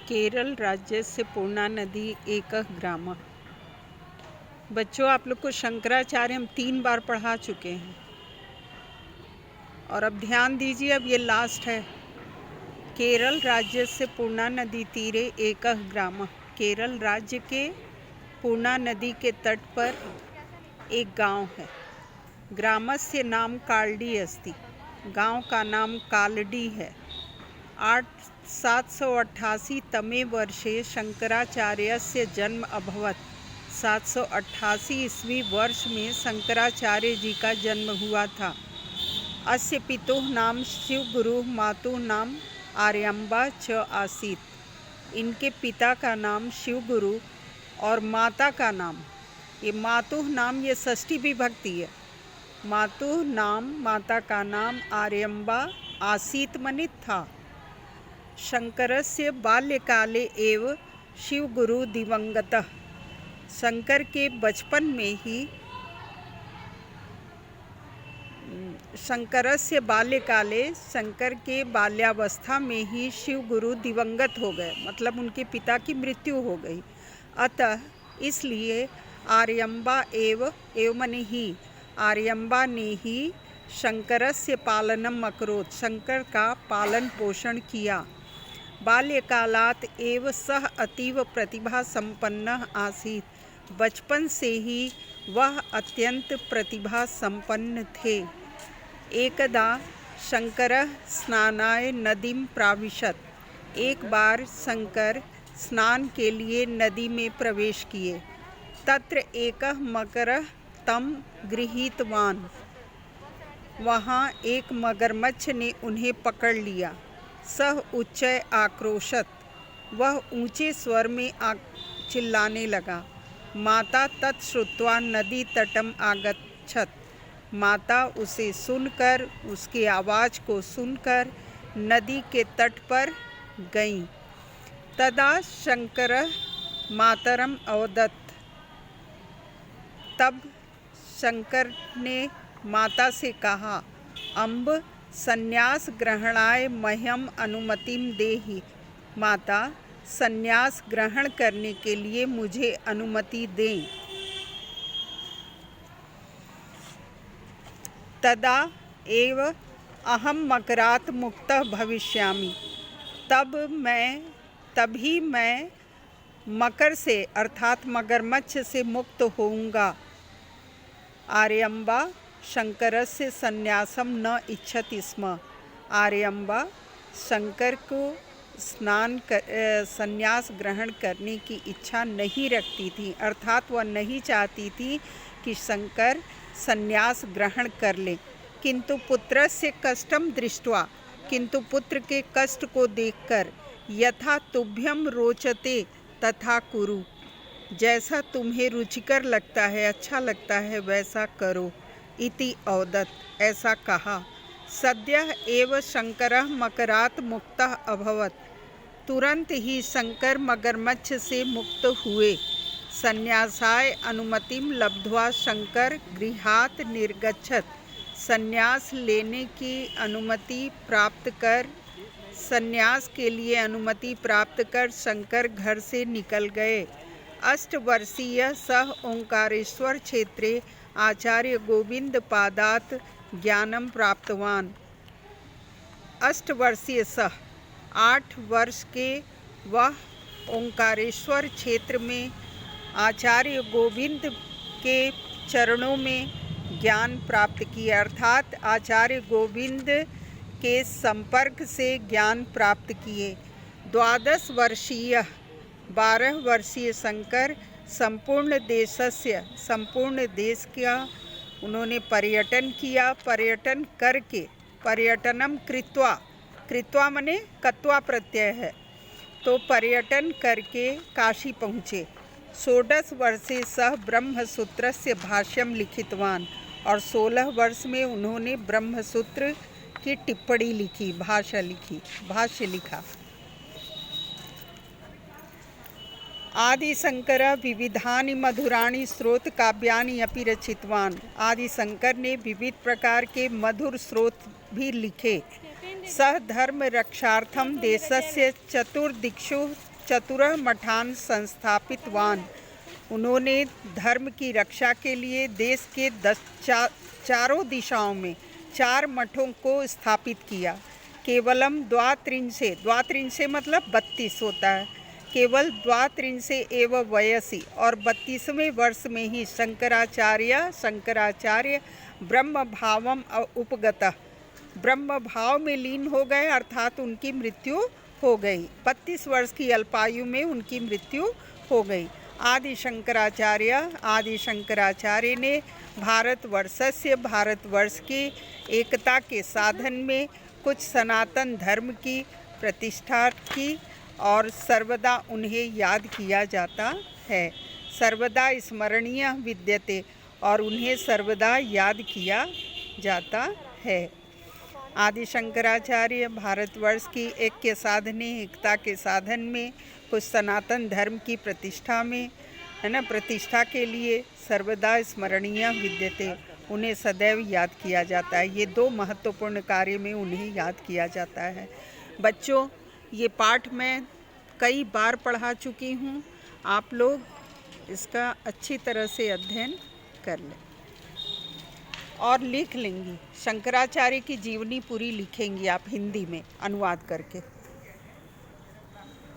केरल राज्य से पूर्णा नदी एकः ग्रामः। बच्चों, आप लोग को शंकराचार्य हम 3 बार पढ़ा चुके हैं और अब ध्यान दीजिए, अब ये लास्ट है। केरल राज्य से पूर्णा नदी तीरे एकः ग्रामः। केरल राज्य के पूर्णा नदी के तट पर एक गांव है। ग्रामस्य नाम कालडी अस्ति। गांव का नाम कालडी है। 788 तमे वर्षे शंकराचार्यस्य जन्म अभवत्। 788 ईस्वी वर्ष में शंकराचार्य जी का जन्म हुआ था। अस्य पितुः नाम शिवगुरु मातुः नाम आर्यम्बा च आसीत्। इनके पिता का नाम शिवगुरु और माता का नाम, ये मातुः नाम ये षष्ठी विभक्ति है। मातुः नाम, माता का नाम आर्यम्बा आसीत् मनित था। शंकरस्य बाल्यकाले एव शिवगुरु दिवंगतः। शंकर के बचपन में ही शंकरस्य बाल्यकाले, शंकर के बाल्यावस्था में ही शिवगुरु दिवंगत हो गए, मतलब उनके पिता की मृत्यु हो गई। अतः इसलिए आर्यम्बा एव मने ही, आर्यम्बा ने ही शंकरस्य पालनम अकरोत्, शंकर का पालन पोषण किया। बाल्यकालात् एव सः अतीव प्रतिभा संपन्नः आसीत्। बचपन से ही वह अत्यंत प्रतिभा संपन्न थे। एकदा शंकरः स्नानाय नदीं प्राविशत्। एक बार शंकर स्नान के लिए नदी में प्रवेश किए। तत्र एकः मकरः तं गृहीतवान्। वहाँ एक मगरमच्छ ने उन्हें पकड़ लिया। सः उच्चै आक्रोशत्। वह ऊंचे स्वर में चिल्लाने लगा। माता तत् श्रुत्वा नदी तटम आगच्छत्। माता उसे सुनकर, उसकी आवाज़ को सुनकर नदी के तट पर गईं। तदा शंकरः मातरम अवदत्। तब शंकर ने माता से कहा, अम्ब संन्यास ग्रहणाय मह्यम अनुमतिम देहि। माता, संन्यास ग्रहण करने के लिए मुझे अनुमति दें। तदा एव अहम मकरात् मुक्तः भविष्यामि। तभी मैं मकर से अर्थात मगरमच्छ से मुक्त होऊंगा। आर्यम्बा शंकरस्य संन्यासम न इच्छति स्म। आर्यम्बा शंकर को संन्यास ग्रहण करने की इच्छा नहीं रखती थी, अर्थात वह नहीं चाहती थी कि शंकर संन्यास ग्रहण कर ले। किंतु पुत्रस्य कष्टम दृष्ट्वा, किंतु पुत्र के कष्ट को देखकर, यथा तुभ्यम रोचते तथा कुरु, जैसा तुम्हें रुचिकर लगता है, अच्छा लगता है, वैसा करो। इति अवदत्, ऐसा कहा। सद्यः एव शंकरः मकरात् मुक्तः अभवत्। तुरंत ही शंकर मगरमच्छ से मुक्त हुए। संन्यासाय अनुमतिम लब्ध्वा शंकर गृहात् निर्गच्छत्। संन्यास लेने की अनुमति प्राप्त कर, संन्यास के लिए अनुमति प्राप्त कर शंकर घर से निकल गए। 8 वर्षीय सह ओंकारेश्वर क्षेत्रे आचार्य गोविंद पादात ज्ञानम प्राप्तवान। 8 वर्षीय सह, 8 वर्ष के वह ओंकारेश्वर क्षेत्र में आचार्य गोविंद के चरणों में ज्ञान प्राप्त किया, अर्थात आचार्य गोविंद के संपर्क से ज्ञान प्राप्त किए। 12 वर्षीय, 12 वर्षीय शंकर संपूर्ण देशस्य, संपूर्ण देश का उन्होंने पर्यटन किया। पर्यटन करके, पर्यटनम कृत्वा, कृत्वा मने कत्वा प्रत्यय है, तो पर्यटन करके काशी पहुँचे। 16 वर्षे सह ब्रह्मसूत्रस्य भाष्यम लिखितवान। और 16 वर्ष में उन्होंने ब्रह्मसूत्र की टिप्पणी लिखी, भाष्य लिखा। आदिशंकर विविधानि मधुराणि स्रोत काव्यानि अपि रचितवान। आदिशंकर ने विविध प्रकार के मधुर स्रोत भी लिखे। सह धर्म रक्षार्थम देशस्य चतुर्दिक्षु चतुरः मठान संस्थापितवान। उन्होंने धर्म की रक्षा के लिए देश के चारों दिशाओं में 4 मठों को स्थापित किया। केवलम द्वात्रिंशे मतलब 32 होता है। केवल द्वात्रिंशे एव वयसी और 32वें वर्ष में ही शंकराचार्य ब्रह्म भावम उपगतः, ब्रह्म भाव में लीन हो गए, अर्थात उनकी मृत्यु हो गई। 32 वर्ष की अल्पायु में उनकी मृत्यु हो गई। आदि शंकराचार्य ने भारतवर्ष की एकता के साधन में कुछ सनातन धर्म की प्रतिष्ठा की और सर्वदा उन्हें याद किया जाता है। सर्वदा स्मरणीय विद्यते और उन्हें सर्वदा याद किया जाता है। आदि शंकराचार्य भारतवर्ष की एकता के साधन में कुछ सनातन धर्म की प्रतिष्ठा में प्रतिष्ठा के लिए सर्वदा स्मरणीय विद्यते, उन्हें सदैव याद किया जाता है। ये 2 महत्वपूर्ण कार्य में उन्हें याद किया जाता है। बच्चों, ये पाठ मैं कई बार पढ़ा चुकी हूँ। आप लोग इसका अच्छी तरह से अध्ययन कर लें और लिख लेंगी। शंकराचार्य की जीवनी पूरी लिखेंगी आप हिंदी में अनुवाद करके।